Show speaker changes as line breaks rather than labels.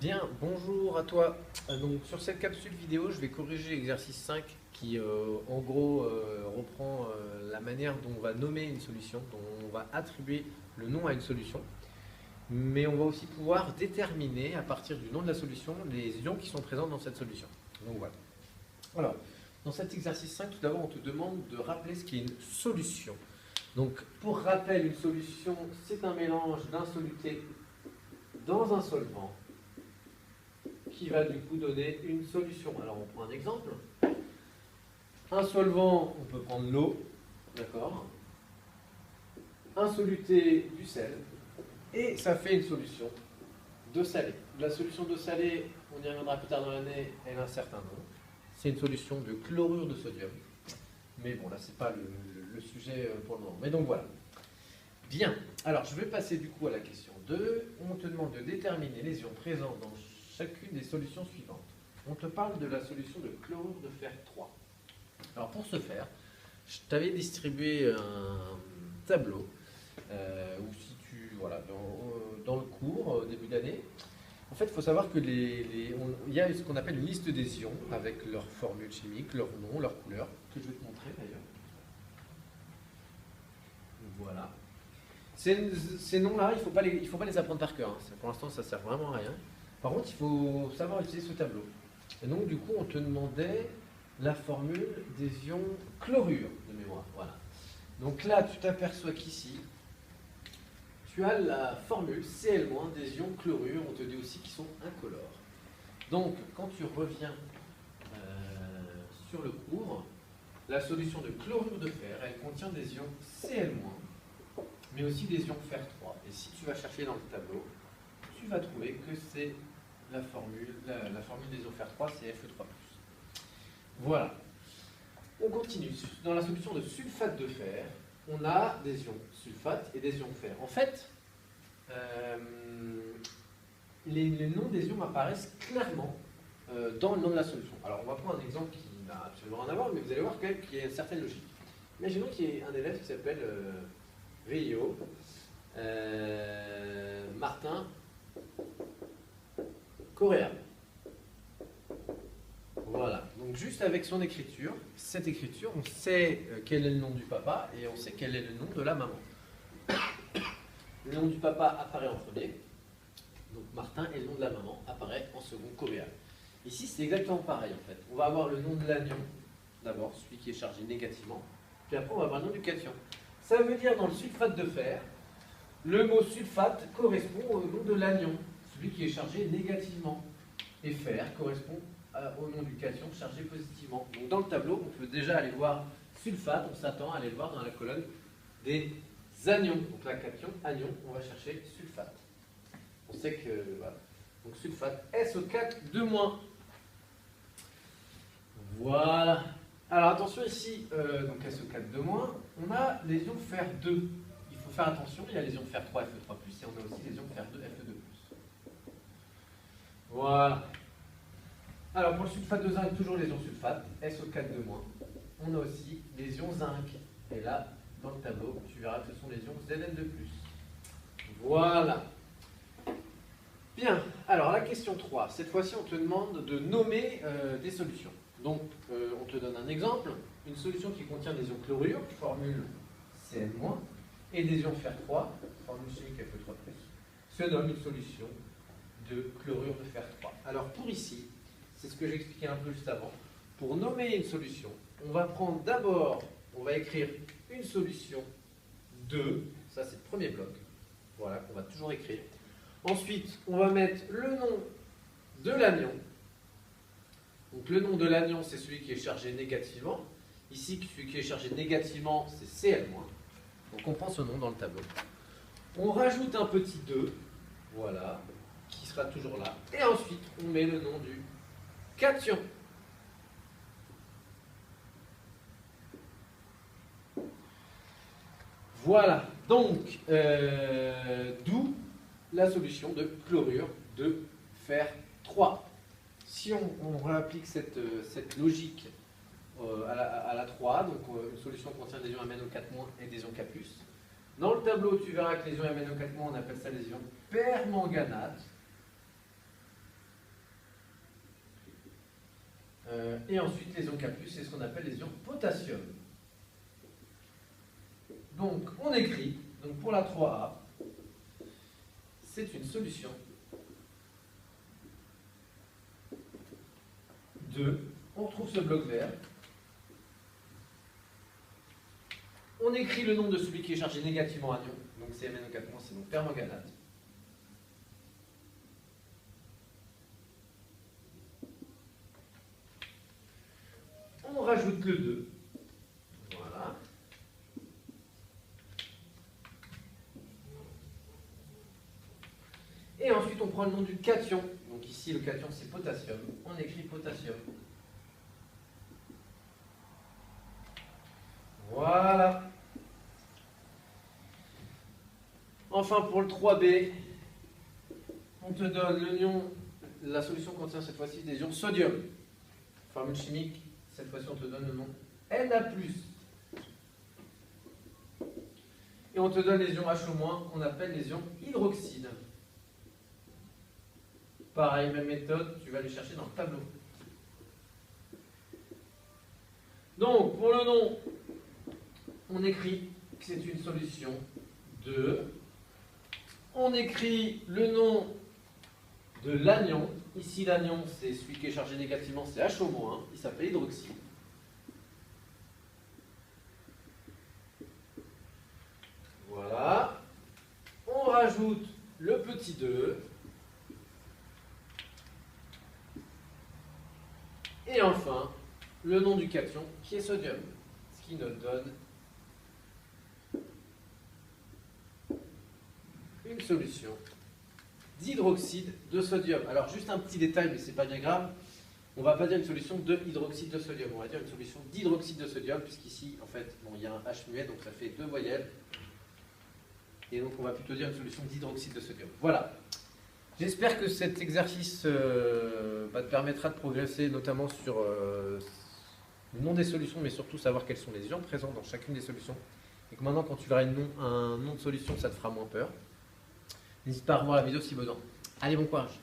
Bien, bonjour à toi. Donc, sur cette capsule vidéo, je vais corriger l'exercice 5 qui, en gros, reprend la manière dont on va nommer une solution, dont on va attribuer le nom à une solution. Mais on va aussi pouvoir déterminer, à partir du nom de la solution, les ions qui sont présents dans cette solution. Donc voilà. Alors, dans cet exercice 5, tout d'abord, on te demande de rappeler ce qu'est une solution. Donc, pour rappel, une solution, c'est un mélange d'un soluté dans un solvant qui va du coup donner une solution. Alors on prend un exemple. Un solvant, on peut prendre l'eau, d'accord. Un soluté, du sel, et ça fait une solution d'eau salée. La solution d'eau salée, on y reviendra plus tard dans l'année, elle a un certain nom. C'est une solution de chlorure de sodium. Mais bon, là, c'est pas le sujet pour le moment. Mais donc voilà. Bien. Alors, je vais passer du coup à la question 2. On te demande de déterminer les ions présents dans chacune des solutions suivantes. On te parle de la solution de chlorure de fer 3. Alors pour ce faire, je t'avais distribué un tableau où si tu, voilà, dans le cours, au début d'année, en fait, il faut savoir que il y a ce qu'on appelle une liste des ions avec leur formule chimique, leur nom, leur couleur, que je vais te montrer d'ailleurs. Voilà. Ces noms-là, il faut pas les apprendre par cœur, hein. Pour l'instant, ça sert vraiment à rien. Par contre, il faut savoir utiliser ce tableau. Et donc, du coup, on te demandait la formule des ions chlorure de mémoire. Voilà. Donc là, tu t'aperçois qu'ici, tu as la formule Cl- des ions chlorure. On te dit aussi qu'ils sont incolores. Donc, quand tu reviens sur le cours, la solution de chlorure de fer, elle contient des ions Cl-, mais aussi des ions fer 3. Et si tu vas chercher dans le tableau, tu vas trouver que c'est la formule des ions fer 3, c'est Fe3+. Voilà. On continue. Dans la solution de sulfate de fer, on a des ions sulfate et des ions fer. En fait, les noms des ions apparaissent clairement dans le nom de la solution. Alors, on va prendre un exemple qui n'a absolument rien à voir, mais vous allez voir quand même qu'il y a une certaine logique. Imaginons qu'il y ait un élève qui s'appelle Rio, Martin, Correa. Voilà. Donc juste avec son écriture, cette écriture, on sait quel est le nom du papa et on sait quel est le nom de la maman. Le nom du papa apparaît en premier, donc Martin, et le nom de la maman apparaît en second, Correa. Ici, c'est exactement pareil en fait. On va avoir le nom de l'anion, d'abord, celui qui est chargé négativement, puis après on va avoir le nom du cation. Ça veut dire dans le sulfate de fer, le mot sulfate correspond au nom de l'anion, celui qui est chargé négativement. Et fer correspond au nom du cation chargé positivement. Donc dans le tableau, on peut déjà aller voir sulfate, on s'attend à aller le voir dans la colonne des anions. Donc la cation, anion, on va chercher sulfate. On sait que, voilà. Donc sulfate, SO4 2-. Voilà. Alors attention ici, donc SO4 2-, on a les ions fer 2. Il faut faire attention, il y a les ions fer 3, Fe3+, et on a aussi les ions fer 2, Fe2+. Voilà. Alors pour le sulfate de zinc, toujours les ions sulfate, SO4 2-. On a aussi les ions zinc. Et là, dans le tableau, tu verras que ce sont les ions Zn2+. Voilà. Bien. Alors la question 3. Cette fois-ci, on te demande de nommer des solutions. Donc, on te donne un exemple. Une solution qui contient des ions chlorure, formule Cn-, et des ions fer 3, formule chimique Fe3+, se nomme une solution de chlorure de fer 3. Alors pour ici, c'est ce que j'expliquais un peu juste avant, pour nommer une solution, on va prendre d'abord, on va écrire une solution de, ça c'est le premier bloc, voilà, qu'on va toujours écrire. Ensuite, on va mettre le nom de l'anion. Donc le nom de l'anion, c'est celui qui est chargé négativement. Ici, celui qui est chargé négativement, c'est Cl-. Donc on prend ce nom dans le tableau. On rajoute un petit 2, voilà, qui sera toujours là. Et ensuite, on met le nom du cation. Voilà, donc, d'où la solution de chlorure de fer 3. Si on réapplique cette logique à la 3, donc une solution contient des ions MnO4- et des ions K+. Dans le tableau, tu verras que les ions MnO4-, on appelle ça les ions permanganates. Et ensuite, les ions K+, c'est ce qu'on appelle les ions potassium. Donc, on écrit, donc pour la 3A, c'est une solution de, on retrouve ce bloc vert, on écrit le nom de celui qui est chargé négativement anion, donc c'est MnO4-, c'est donc permanganate. On rajoute le 2. Voilà. Et ensuite, on prend le nom du cation. Donc ici, le cation, c'est potassium. On écrit potassium. Voilà. Enfin, pour le 3B, on te donne l'union. La solution contient cette fois-ci des ions sodium. Formule chimique. Cette fois-ci, on te donne le nom Na+. Et on te donne les ions H-, qu'on appelle les ions hydroxydes. Pareil, même méthode, tu vas les chercher dans le tableau. Donc, pour le nom, on écrit que c'est une solution de... On écrit le nom de l'anion. Ici, l'anion, c'est celui qui est chargé négativement, c'est H-, il s'appelle hydroxyde. Voilà. On rajoute le petit 2. Et enfin, le nom du cation qui est sodium, ce qui nous donne une solution d'hydroxyde de sodium. Alors juste un petit détail, mais c'est pas bien grave, on ne va pas dire une solution de hydroxyde de sodium, on va dire une solution d'hydroxyde de sodium, puisqu'ici, en fait, bon, il y a un H muet, donc ça fait 2 voyelles, et donc on va plutôt dire une solution d'hydroxyde de sodium. Voilà. J'espère que cet exercice te permettra de progresser, notamment sur le nom des solutions, mais surtout savoir quels sont les ions présents dans chacune des solutions. Et que maintenant, quand tu verras un nom de solution, ça te fera moins peur. N'hésite pas à revoir la vidéo si besoin. Allez, bon courage!